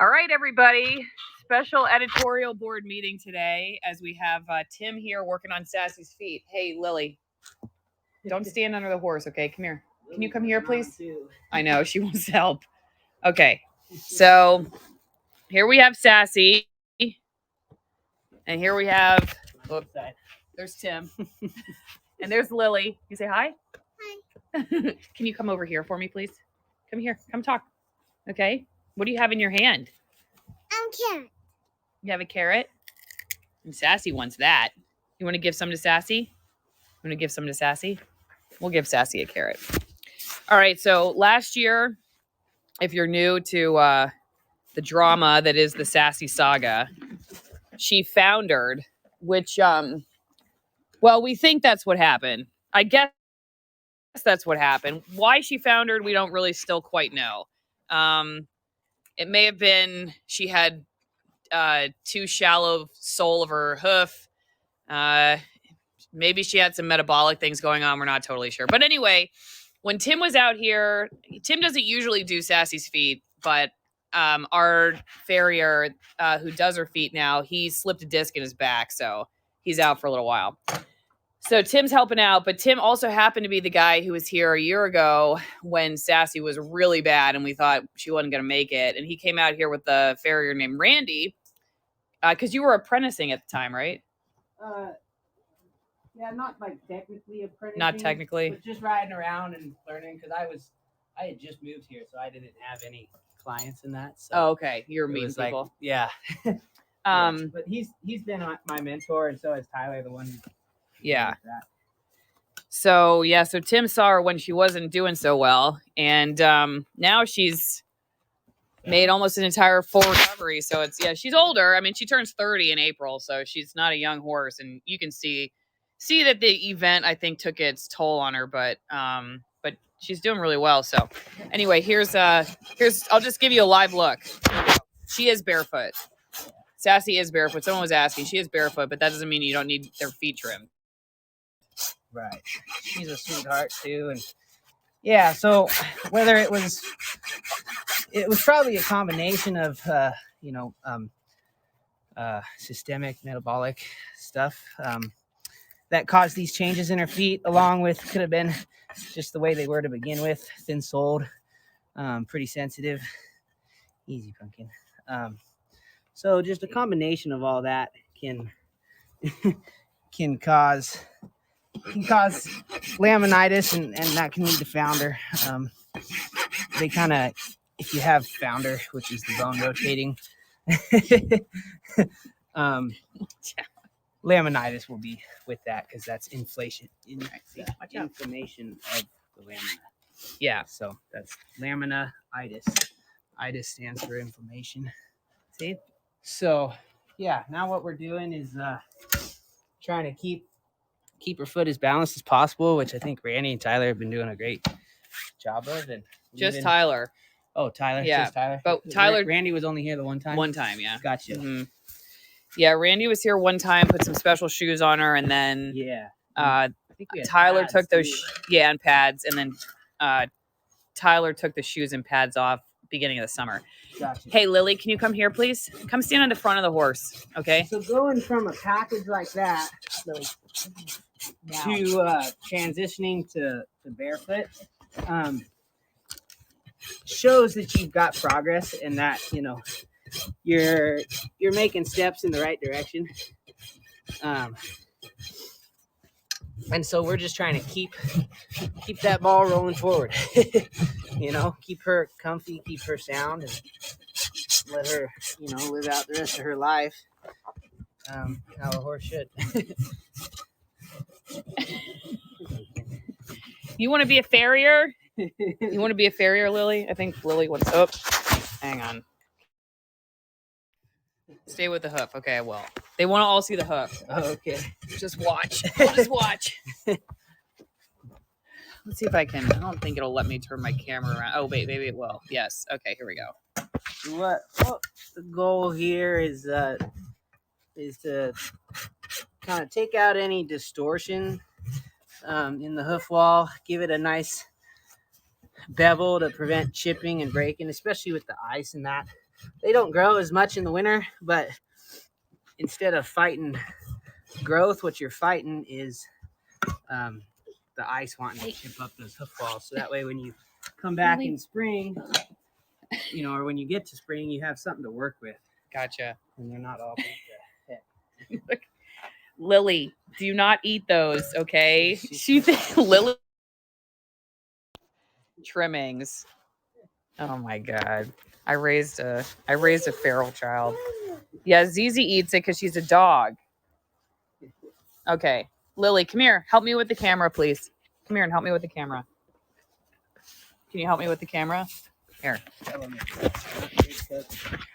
All right, everybody. Special editorial board meeting today as we have Tim here working on Sassy's feet. Hey, Lily, don't stand under the horse, okay? Come here. Can you come here, please? I know, she wants to help. Okay, so here we have Sassy. And here we have, oops, there's Tim. And there's Lily. You say hi? Hi. Can you come over here for me, please? Come here. Come talk. Okay. What do you have in your hand? Carrot. You have a carrot? And Sassy wants that. You want to give some to Sassy? You want to give some to Sassy? We'll give Sassy a carrot. All right. So last year, if you're new to the drama that is the Sassy saga, she foundered, which, well, we think that's what happened. I guess that's what happened. Why she foundered, we don't really still quite know. It may have been she had too shallow sole of her hoof. Maybe she had some metabolic things going on. We're not totally sure. But anyway, when Tim was out here, Tim doesn't usually do Sassy's feet, but our farrier who does her feet now, he slipped a disc in his back, so he's out for a little while. So Tim's helping out, but Tim also happened to be the guy who was here a year ago when Sassy was really bad and we thought she wasn't going to make it. And he came out here with a farrier named Randy, because you were apprenticing at the time, right? Yeah, not like technically apprenticing. Not technically. But just riding around and learning, because I had just moved here, so I didn't have any clients in that. So oh, okay. You're meeting people. Like, yeah. But he's been my mentor, and so is Tyler, the one who yeah. So Tim saw her when she wasn't doing so well, and now she's made almost an entire full recovery. So she's older. I mean, she turns 30 in April, so she's not a young horse, and you can see that the event, I think, took its toll on her, but she's doing really well. So anyway, here's I'll just give you a live look. She is barefoot. Sassy is barefoot. Someone was asking. She is barefoot, but that doesn't mean you don't need their feet trimmed. Right. She's a sweetheart too. And yeah, so whether it was probably a combination of systemic metabolic stuff that caused these changes in her feet, along with could have been just the way they were to begin with, thin-soled, pretty sensitive. Easy, pumpkin. So just a combination of all that can cause laminitis, and that can lead to founder. They kind of, if you have founder, which is the bone rotating, laminitis will be with that, because that's inflammation of the lamina. Yeah. So that's laminitis. Itis stands for inflammation. See? So yeah, now what we're doing is trying to keep her foot as balanced as possible, which I think Randy and Tyler have been doing a great job of. And just Tyler. Oh, Tyler. Yeah. Just Tyler. But Tyler, Randy was only here the one time. One time, yeah. Gotcha. Mm-hmm. Yeah, Randy was here one time, put some special shoes on her, and then I think Tyler took those and pads, and then Tyler took the shoes and pads off beginning of the summer. Gotcha. Hey, Lily, can you come here, please? Come stand on the front of the horse, okay? So going from a package like that to transitioning to barefoot shows that you've got progress, and that you're making steps in the right direction. And so we're just trying to keep that ball rolling forward. Keep her comfy, keep her sound, and let her, live out the rest of her life how a horse should. You want to be a farrier? You want to be a farrier, Lily? I think Lily wants. Oh, hang on. Stay with the hoof. Okay, well, they want to all see the hoof. Oh, okay. Just watch. Just watch. Let's see if I can. I don't think it'll let me turn my camera around. Oh, wait, maybe it will. Yes. Okay, here we go. What the goal here is to kind of take out any distortion in the hoof wall, give it a nice bevel to prevent chipping and breaking, especially with the ice and that. they don't grow as much in the winter, but instead of fighting growth, what you're fighting is the ice wanting to chip up those hoof walls. So that way when you come back in spring, you know, or when you get to spring, you have something to work with. Gotcha. And they're not all beat to heck. Lily, do not eat those, okay? Lily trimmings. Oh my god. I raised a feral child. Yeah, Zizi eats it because she's a dog. Okay. Lily, come here. Help me with the camera, please. Come here and help me with the camera. Can you help me with the camera? Here.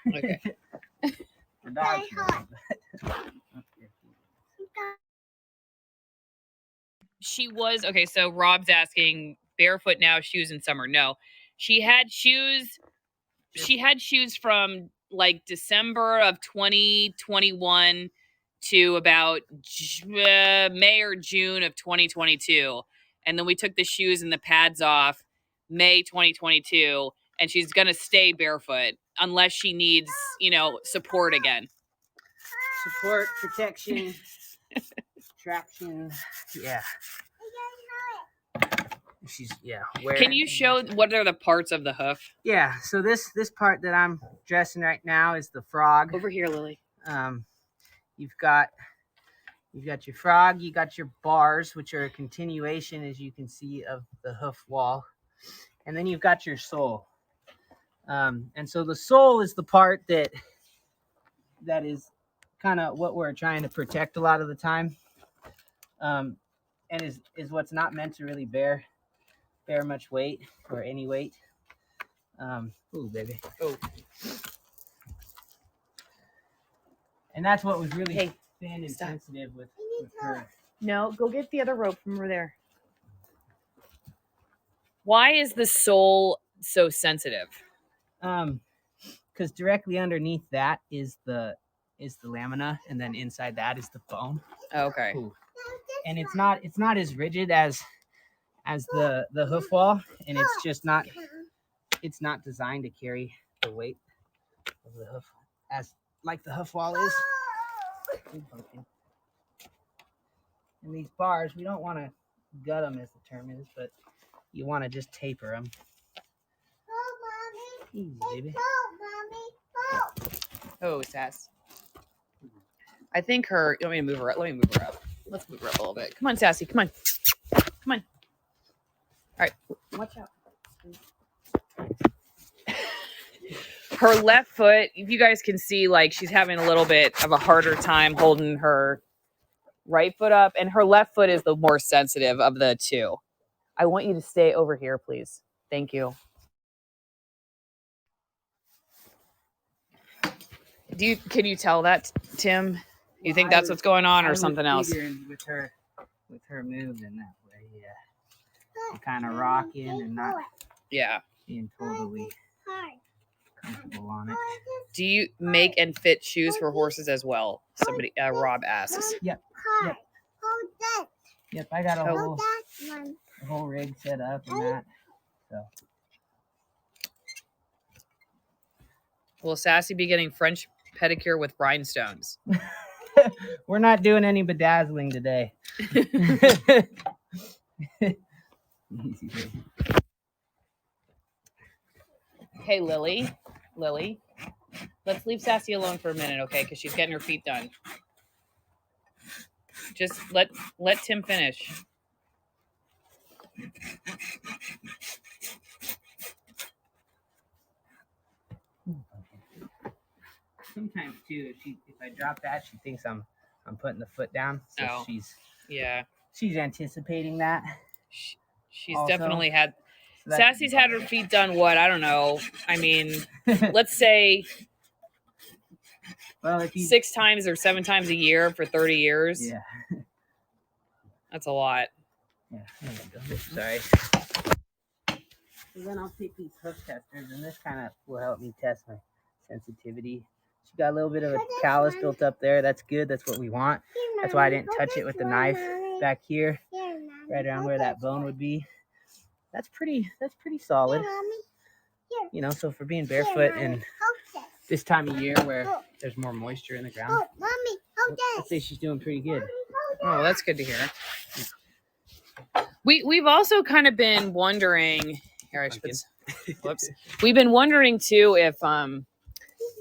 Okay. The dog's She was okay. So Rob's asking barefoot now, shoes in summer. No, she had shoes. She had shoes from like December of 2021 to about May or June of 2022. And then we took the shoes and the pads off May 2022. And she's going to stay barefoot unless she needs, you know, support again. Support, protection, traction. Yeah. She's Can you show what are the parts of the hoof? Yeah, so this part that I'm dressing right now is the frog. Over here, Lily. You've got your frog, you got your bars, which are a continuation, as you can see, of the hoof wall, and then you've got your sole. And so the sole is the part that is kind of what we're trying to protect a lot of the time, and is what's not meant to really bear much weight or any weight. Ooh, baby. Oh. And that's what was really thin and sensitive with her. No, go get the other rope from over there. Why is the sole so sensitive? Because directly underneath that is the lamina, and then inside that is the foam. Okay. Ooh. And it's not as rigid as the hoof wall, and it's just not designed to carry the weight of the hoof as like the hoof wall is. And these bars, we don't want to gut them, as the term is, but you want to just taper them. Easy, baby. Oh, Sass. I think her. You want me to move her up? Let me move her up. Let's move her up a little bit. Come on, Sassy. Come on. Come on. All right. Watch out. Her left foot, if you guys can see, like she's having a little bit of a harder time holding her right foot up, and her left foot is the more sensitive of the two. I want you to stay over here, please. Thank you. Can you tell that, Tim? You think that's what's going on, or something else? With her moving that way, yeah. Kind of rocking and not being totally comfortable on it. Do you make and fit shoes for horses as well? Somebody, Rob asks. Yep. I got a whole rig set up and that. So. Will Sassy be getting French pedicure with rhinestones? We're not doing any bedazzling today. Hey, Lily, let's leave Sassy alone for a minute, okay? Because she's getting her feet done. Just let Tim finish. Sometimes too, if I drop that, she thinks I'm putting the foot down. So she's anticipating that. She's also definitely had. So Sassy's had her feet done. What? I don't know. I mean, let's say 6 times or 7 times a year for 30 years. Yeah. That's a lot. Yeah. There we go. Sorry. So then I'll take these hoof testers, and this kind of will help me test my sensitivity. She got a little bit of a callus built up there. That's good. That's what we want. That's why I didn't touch it with the knife back here, right around where that bone would be. That's pretty solid. You know, so for being barefoot and this time of year where there's more moisture in the ground. Oh, mommy, hold I'd this. say she's doing pretty good. Oh, that's good to hear. We've also kind of been wondering. Here, I should put. Whoops. We've been wondering too if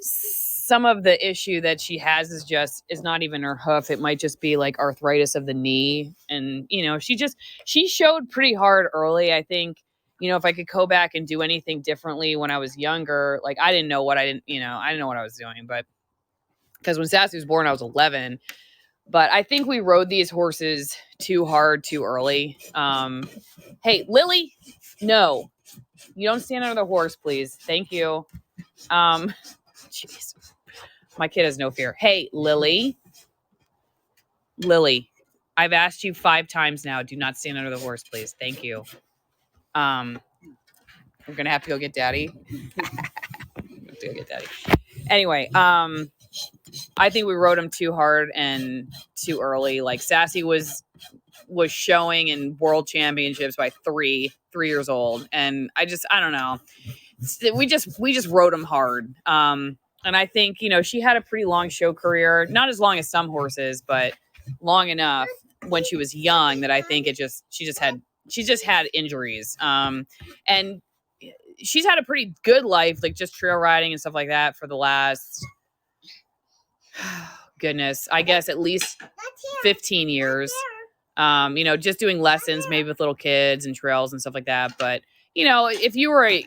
some of the issue that she has is not even her hoof. It might just be like arthritis of the knee, and she showed pretty hard early. I think if I could go back and do anything differently when I was younger, like I didn't know what I didn't know what I was doing, but because when Sassy was born, I was 11. But I think we rode these horses too hard too early. Hey, Lily, no, you don't stand under the horse, please. Thank you. Jeez, my kid has no fear. Hey, Lily, I've asked you 5 times now. Do not stand under the horse, please. Thank you. We're gonna have to go get Daddy. Anyway, I think we rode him too hard and too early. Like Sassy was showing in world championships by 3 years old, and I don't know. We just rode him hard. And I think she had a pretty long show career, not as long as some horses, but long enough when she was young that I think she just had injuries. And she's had a pretty good life, like just trail riding and stuff like that for the last goodness, I guess at least 15 years. Just doing lessons maybe with little kids and trails and stuff like that. But if you were a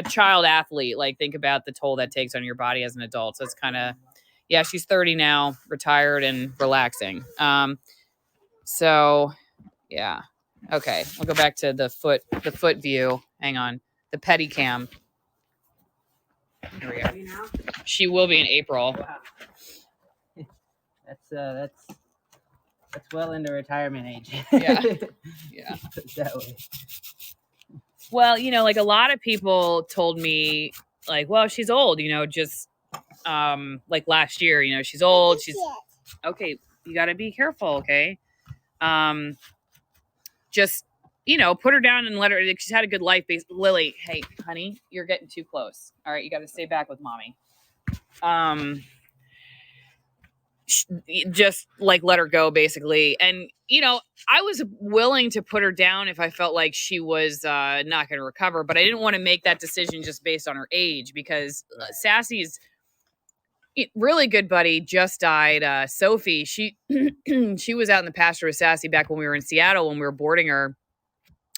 child athlete, like think about the toll that takes on your body as an adult. So it's kind of, yeah, she's 30 now, retired and relaxing. So yeah. Okay. We'll go back to the foot view. Hang on. The petty cam. Here we go. She will be in April. Wow. That's well into retirement age. Yeah. Yeah. That way. Well, like a lot of people told me, like, well, she's old, just like last year, she's old. She's okay. You got to be careful. Okay. Just, put her down and let her, she's had a good life. Lily, hey, honey, you're getting too close. All right. You got to stay back with mommy. Just like let her go basically. And I was willing to put her down if I felt like she was not going to recover, but I didn't want to make that decision just based on her age because Sassy's really good buddy just died. Sophie, she she was out in the pasture with Sassy back when we were in Seattle when we were boarding her,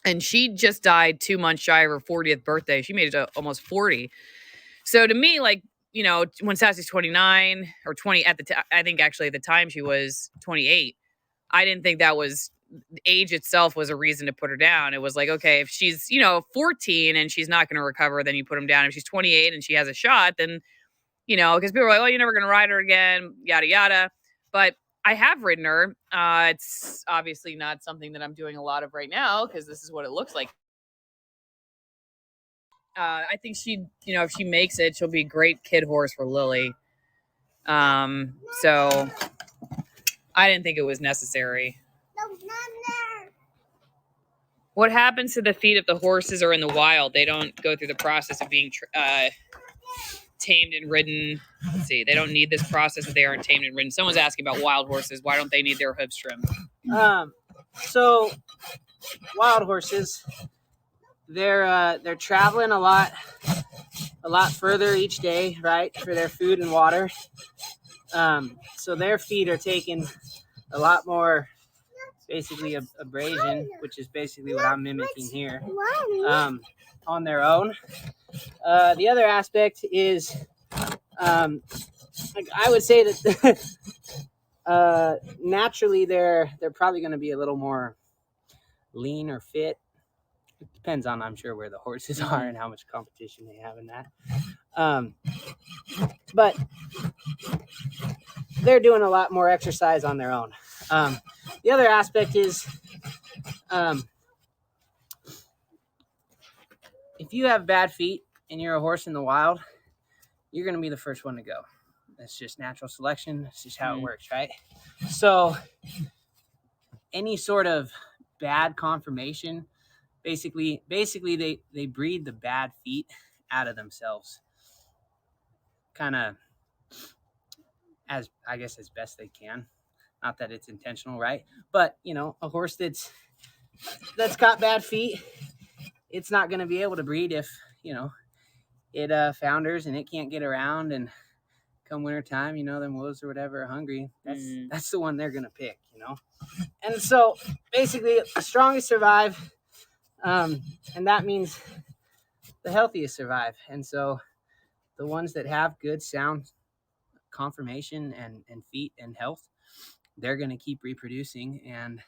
and she just died 2 months shy of her 40th birthday. She made it to almost 40. So to me, like, when Sassy's 29 or 20 I think actually at the time she was 28. I didn't think that was age itself was a reason to put her down. It was like, okay, if she's, 14 and she's not going to recover, then you put him down. If she's 28 and she has a shot, then, because people are like, oh, you're never going to ride her again, yada, yada. But I have ridden her. It's obviously not something that I'm doing a lot of right now because this is what it looks like. I think she, if she makes it, she'll be a great kid horse for Lily. So I didn't think it was necessary. No, not there. What happens to the feet if the horses are in the wild? They don't go through the process of being tamed and ridden. Let's see. They don't need this process if they aren't tamed and ridden. Someone's asking about wild horses. Why don't they need their hooves trimmed? So wild horses, they're traveling a lot further each day, right, for their food and water. So their feet are taking a lot more, basically abrasion, which is basically what I'm mimicking here, on their own. The other aspect is, I would say that naturally they're probably going to be a little more lean or fit. It depends on, I'm sure, where the horses are and how much competition they have in that. But they're doing a lot more exercise on their own. The other aspect is, if you have bad feet and you're a horse in the wild, you're going to be the first one to go. That's just natural selection. That's just how it works, right? So any sort of bad conformation, basically they breed the bad feet out of themselves. kind of as best they can. Not that it's intentional, right? But a horse that's got bad feet, it's not going to be able to breed if it founders and it can't get around. And come wintertime, them wolves or whatever are hungry. That's the one they're going to pick. And so basically, the strongest survive, and that means the healthiest survive. And so the ones that have good sound conformation and feet and health, they're going to keep reproducing, and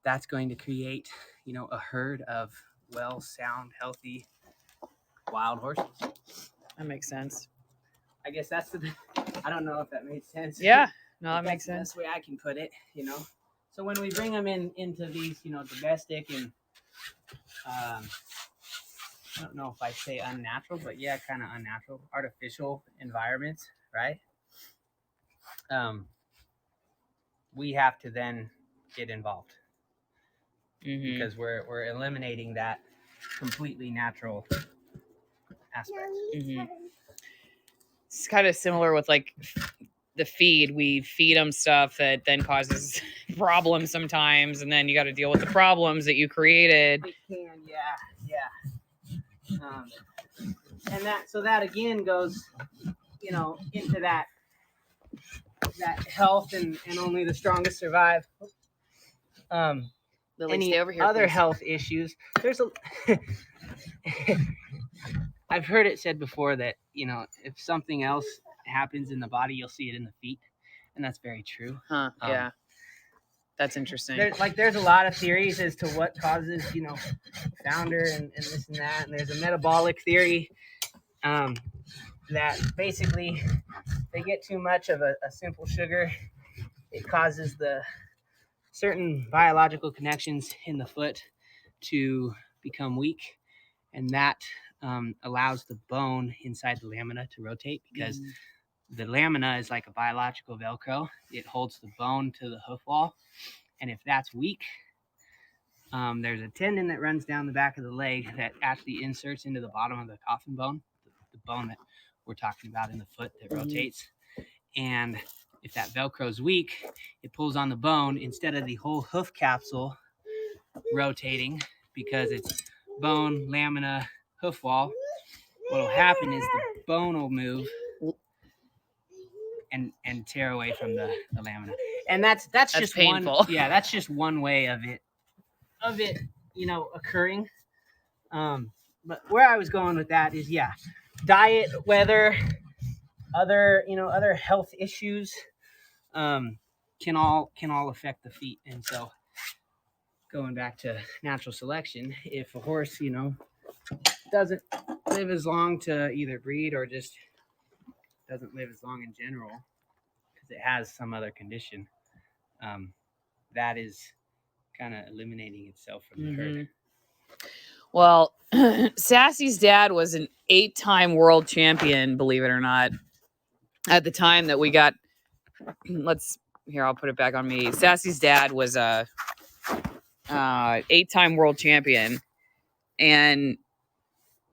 that's going to create a herd of well, sound, healthy wild horses. That makes sense. I guess that's I don't know if that made sense. Yeah, no, that makes sense. That's the way I can put it. So when we bring them into these domestic and I don't know if I'd say unnatural, but yeah, kind of unnatural, artificial environments, right? We have to then get involved because we're eliminating that completely natural aspect. It's kind of similar with like the feed. We feed them stuff that then causes problems sometimes, and then you got to deal with the problems that you created. It can, yeah. And that again goes, into that health and only the strongest survive. Lily, any stay over here, other please. health issues? There's I've heard it said before that if something else happens in the body, you'll see it in the feet, and that's very true. Yeah, that's interesting. There's a lot of theories as to what causes founder and this and that, and there's a metabolic theory that basically they get too much of a simple sugar. It causes the certain biological connections in the foot to become weak, and that allows the bone inside the lamina to rotate, because the lamina is like a biological Velcro. It holds the bone to the hoof wall, and if that's weak, there's a tendon that runs down the back of the leg that actually inserts into the bottom of the coffin bone, the bone that we're talking about in the foot that rotates. And if that Velcro is weak, it pulls on the bone instead of the whole hoof capsule rotating, because it's bone, lamina, hoof wall. What will happen is the bone will move and tear away from the lamina. And that's just painful. That's just one way of it occurring. But where I was going with that is diet, weather, other health issues can all affect the feet. And so going back to natural selection, if a horse doesn't live as long to either breed or just doesn't live as long in general because it has some other condition, that is kind of eliminating itself from the herd. Well, Sassy's dad was an 8-time world champion, believe it or not. At the time that we got, I'll put it back on me. Sassy's dad was a 8-time world champion, and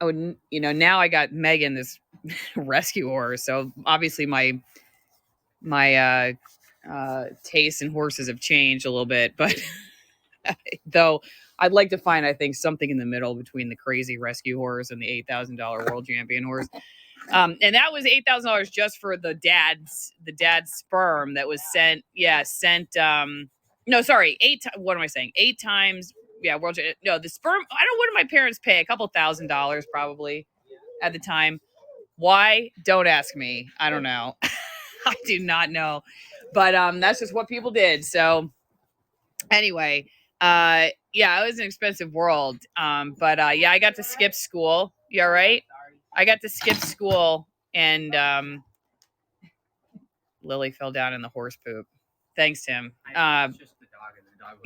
now I got Megan, this rescue horse. So obviously my tastes in horses have changed a little bit, but though I'd like to find, I think, something in the middle between the crazy rescue horse and the $8,000 world champion horse. And that was $8,000 just for the dad's sperm that was sent. No, sorry. 8 times. Yeah. The sperm. What did my parents pay? A couple $1,000 probably at the time. Why? Don't ask me. I don't know. I do not know, but that's just what people did. So anyway, it was an expensive world. But I got to skip school. You all right? I got to skip school, and Lily fell down in the horse poop. Thanks, Tim. Just the dog, and the dog.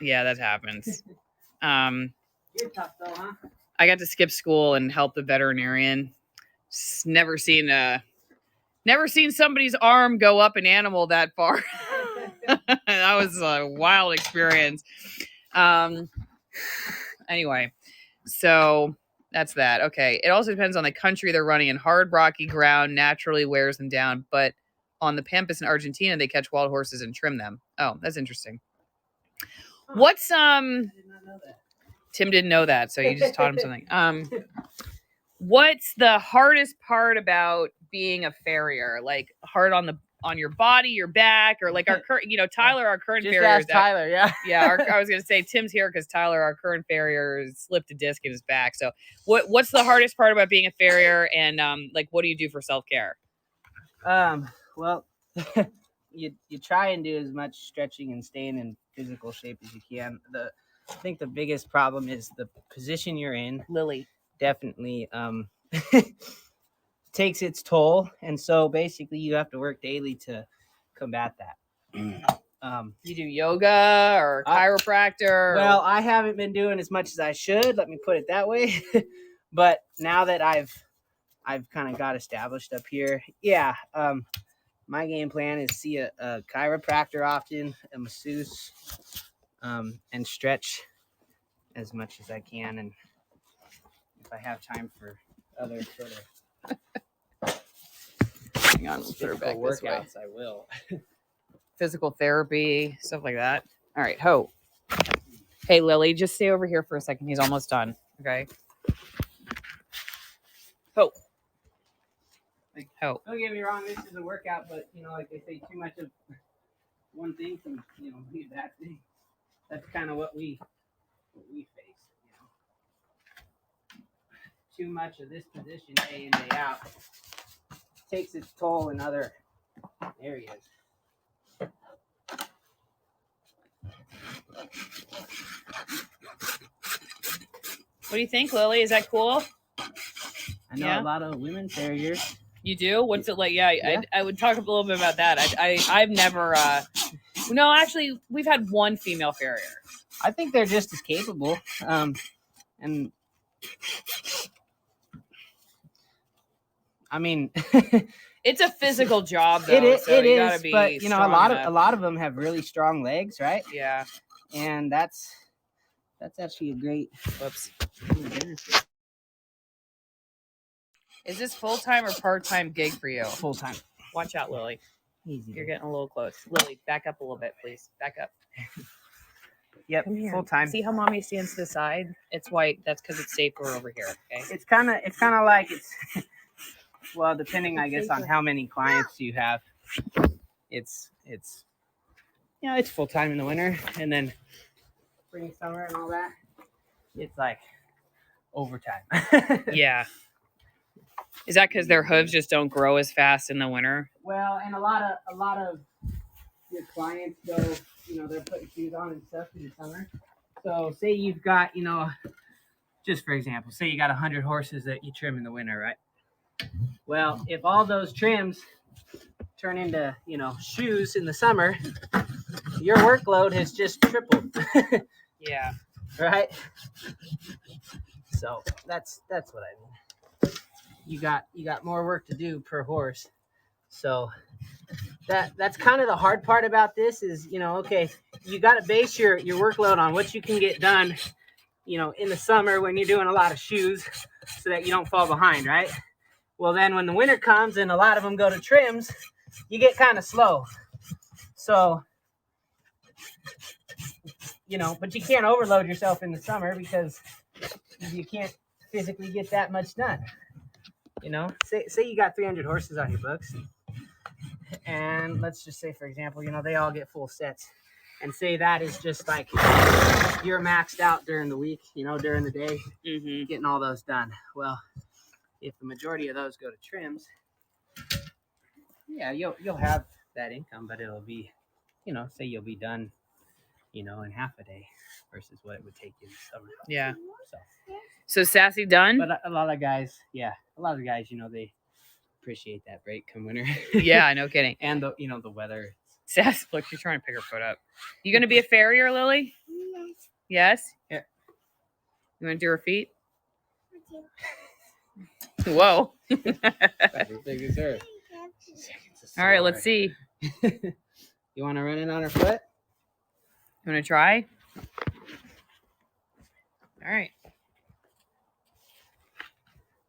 Yeah, that happens. You're tough though, huh? I got to skip school and help the veterinarian. Just never seen somebody's arm go up an animal that far. That was a wild experience. Anyway, so That's that. Okay. It also depends on the country they're running in. Hard, rocky ground naturally wears them down, but on the Pampas in Argentina, they catch wild horses and trim them. Oh, that's interesting. Huh. What's I did not know that. Tim didn't know that, so you just taught him something. What's the hardest part about being a farrier? Like hard on your body, your back, or like our current, Tyler, our current Just farrier. ask Tyler, yeah. Yeah, I was gonna say Tim's here because Tyler, our current farrier, slipped a disc in his back. So, what's the hardest part about being a farrier, and like what do you do for self-care? Well, you try and do as much stretching and staying in physical shape as you can. I think the biggest problem is the position you're in. Lily. Definitely takes its toll, and so basically you have to work daily to combat that. You do yoga or chiropractor? Well, I haven't been doing as much as I should. Let me put it that way. But now that I've kind of got established up here, yeah. My game plan is see a chiropractor often, a masseuse, and stretch as much as I can, and if I have time for other sort of hang on, we'll put her back this way. workouts, I will. Physical therapy, stuff like that. All right, Ho. Hey, Lily, just stay over here for a second. He's almost done. Okay. Ho. Ho. Don't get me wrong, this is a workout, but like they say, too much of one thing can be a bad thing. That's kind of what we face. Too much of this position day in, day out takes its toll in other areas. What do you think, Lily? Is that cool? I know a lot of women farriers. You do? What's it like? Yeah. I would talk a little bit about that. I've never. No, actually, we've had one female farrier. I think they're just as capable, and I mean, it's a physical job, though. It is, gotta be but a strong lot of them have really strong legs, right? Yeah, and that's actually a great. Whoops. Is this full-time or part-time gig for you? Full time. Watch out, Lily. Easy. You're getting a little close. Lily, back up a little bit, please. Back up. Yep, Come here. full time. See how mommy stands to the side? It's white. That's because it's safer over here. Okay. It's kind of like it's. Well, depending, I guess, on how many clients you have, it's it's full time in the winter, and then spring, summer, and all that. It's like overtime. Yeah. Is that because their hooves just don't grow as fast in the winter? Well, and a lot of your clients go, they're putting shoes on and stuff in the summer. So say you've got, just for example, say you got 100 horses that you trim in the winter, right? Well, if all those trims turn into, shoes in the summer, your workload has just tripled. Yeah. Right? So that's what I mean. You got more work to do per horse. So that's kind of the hard part about this is, okay, you got to base your workload on what you can get done, in the summer when you're doing a lot of shoes so that you don't fall behind, right? Well, then when the winter comes and a lot of them go to trims, you get kind of slow. So, but you can't overload yourself in the summer because you can't physically get that much done. Say you got 300 horses on your books, and let's just say, for example, they all get full sets, and say that is just like you're maxed out during the week, during the day, getting all those done. Well, if the majority of those go to trims, yeah, you'll have that income, but it'll be, say you'll be done, in half a day versus what it would take you in the summer. Yeah. So Sassy done? But a lot of guys, they appreciate that break come winter. Yeah, no kidding. And the weather. Sassy, look, she's trying to pick her foot up. You gonna be a farrier, Lily? Yes. Yeah. You want to do her feet? Whoa. All right, let's see. You want to run it on her foot? You want to try? All right.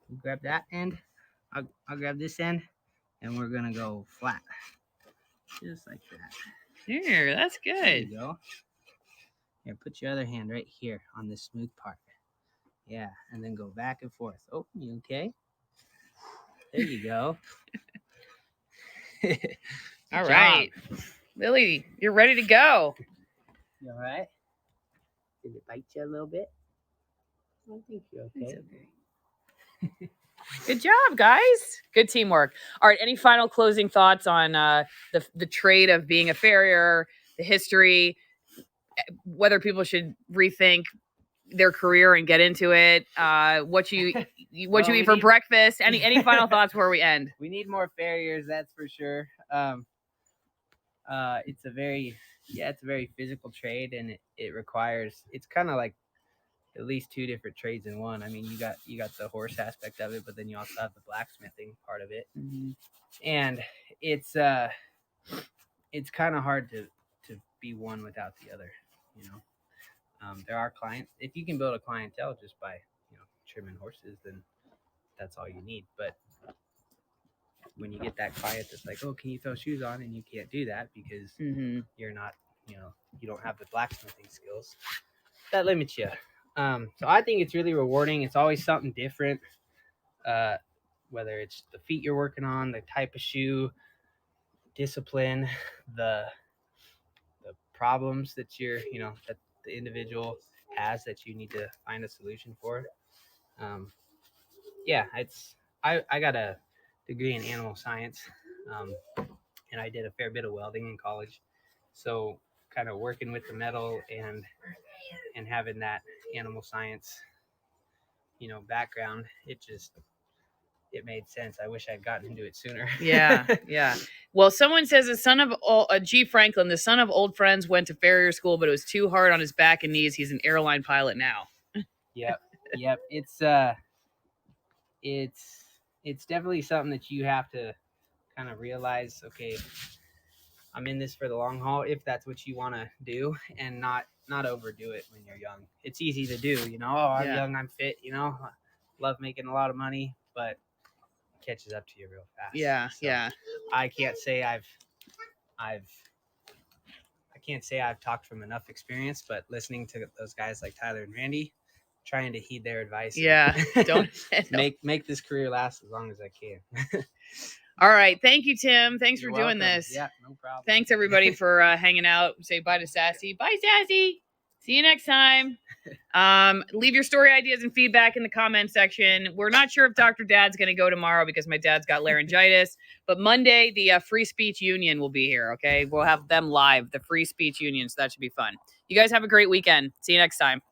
You grab that end. I'll grab this end, and we're gonna go flat, just like that. Here, that's There good. you go. Here, put your other hand right here on this smooth part. Yeah, and then go back and forth. Oh, you okay? There you go. Good All job. right. Lily, you're ready to go. You all right? Did it bite you a little bit? I think you're okay. Good job, guys. Good teamwork. All right. Any final closing thoughts on the trade of being a farrier, the history, whether people should rethink their career and get into it? What you Well, eat we for need- breakfast? Any final thoughts before we end? We need more farriers, that's for sure. It's a very physical trade, and it requires, it's kind of like at least two different trades in one. I mean, you got the horse aspect of it, but then you also have the blacksmithing part of it, and it's kind of hard to be one without the other. You know, there are clients. If you can build a clientele just by trimming horses, then that's all you need. But when you get that client that's like, oh, can you throw shoes on, and you can't do that because you're not, you don't have the blacksmithing skills, that limits you. So I think it's really rewarding. It's always something different, whether it's the feet you're working on, the type of shoe, discipline, the problems that that the individual has that you need to find a solution for. Yeah, I got a degree in animal science, and I did a fair bit of welding in college. So kind of working with the metal and having that animal science, background, it made sense. I wish I'd gotten into it sooner. Yeah. Well, someone says G. Franklin, the son of old friends, went to farrier school, but it was too hard on his back and knees. He's an airline pilot now. Yep. It's definitely something that you have to kind of realize, okay, I'm in this for the long haul, if that's what you want to do, and not overdo it when you're young. It's easy to do, I'm young, I'm fit, love making a lot of money, but it catches up to you real fast. Yeah. I can't say I've talked from enough experience, but listening to those guys like Tyler and Randy, trying to heed their advice. Yeah. Don't make this career last as long as I can. All right. Thank you, Tim. Thanks You're for doing welcome. this. Yeah, no problem. Thanks, everybody, for hanging out. Say bye to Sassy. Bye, Sassy. See you next time. Leave your story ideas and feedback in the comment section. We're not sure if Dr. Dad's going to go tomorrow because my dad's got laryngitis. But Monday, the Free Speech Union will be here, okay? We'll have them live, the Free Speech Union, so that should be fun. You guys have a great weekend. See you next time.